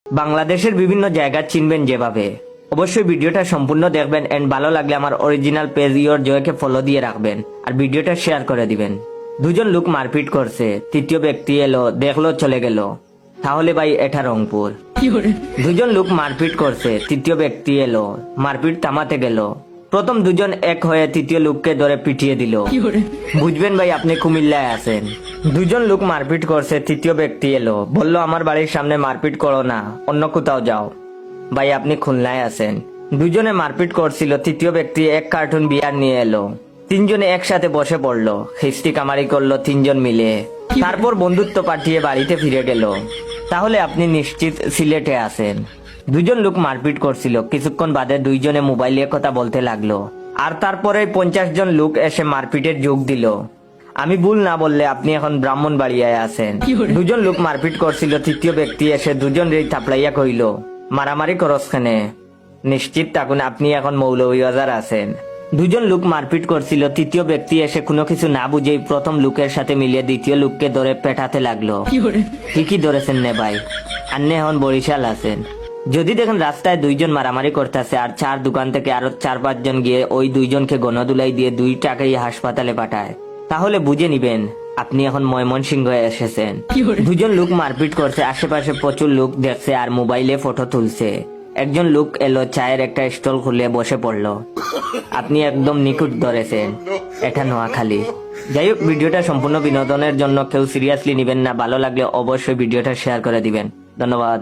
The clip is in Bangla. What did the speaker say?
বাংলাদেশের বিভিন্ন জায়গা চিনবেন যেভাবে। অবশ্যই ভিডিওটা সম্পূর্ণ দেখবেন এন্ড ভালো লাগলে আমার অরিজিনাল পেজ ইওর জয়কে ফলো দিয়ে রাখবেন আর ভিডিওটা শেয়ার করে দিবেন। দুজন লোক মারপিট করছে, তৃতীয় ব্যক্তি এলো, দেখলো, চলে গেল। তাহলে ভাই এটা রংপুর। দুজন লোক মারপিট করছে, তৃতীয় ব্যক্তি এলো, মারপিট থামাতে গেল। প্রথম দুজন এক হয়ে তৃতীয় লোককে ধরে পিটিয়ে দিল। বুঝবেন ভাই আপনি কুমিল্লায় আছেন। দুজন লোক মারপিট করছে, তৃতীয় ব্যক্তি এলো, বলল আমার বাড়ির সামনে মারপিট করো না, অন্য কোথাও যাও। ভাই আপনি খুলনায় আছেন। দুজনে মারপিট করছিল, তৃতীয় ব্যক্তি এক কার্টুন বিয়ার নিয়ে এলো। তিনজনে একসাথে বসে পড়লো, খিস্তি কামারি করলো তিনজন মিলে। তারপর বন্ধুত্ব পাঠিয়ে বাড়িতে ফিরে গেল। তাহলে আপনি নিশ্চিত সিলেটে আছেন। দুজন লোক মারপিট করছিল, কিছুক্ষণ বাদে দুইজনে মোবাইলে কথা বলতে লাগলো। আর তারপরে 50 জন লোক এসে মারপিটের যোগ দিল। আমি ভুল না বললে আপনি এখন ব্রাহ্মণবাড়িয়ায় আছেন। দুজন লোক মারপিট করছিল, তৃতীয় ব্যক্তি এসে দুজন রে থাপড়াইয়া কইল মারামারি করস খানে। নিশ্চিত থাকুন আপনি এখন মৌলভীবাজার আছেন। দুজন লোক মারপিট করছিল, তৃতীয় ব্যক্তি এসে কোনো কিছু না বুঝেই প্রথম লোকের সাথে মিলিয়ে দ্বিতীয় লোককে ধরে পেটাতে লাগলো। ঠিকই ধরেছেন নে ভাই, আন্নে এখন বরিশাল আছেন। যদি দেখেন রাস্তায় দুইজন মারামারি করতেছে আর চার দোকান থেকে আরো 4-5 জন গিয়ে ওই দুইজনকে গণদুলাই দিয়ে 2 টাকায় হাসপাতালে পাঠায়, তাহলে বুঝে নিবেন আপনি এখন ময়মনসিংহ এসেছেন। দুজন লোক মারপিট করছে, আশেপাশে প্রচুর লোক দেখছে আর মোবাইলে ফটো তুলছে। একজন লোক এলো, চায়ের একটা স্টল খুলে বসে পড়লো। আপনি একদম নিখুঁত ধরেছেন, এটা নোয়াখালী। যাই হোক, ভিডিওটা সম্পূর্ণ বিনোদনের জন্য, কেউ সিরিয়াসলি নিবেন না। ভালো লাগলে অবশ্যই ভিডিওটা শেয়ার করে দিবেন। ধন্যবাদ।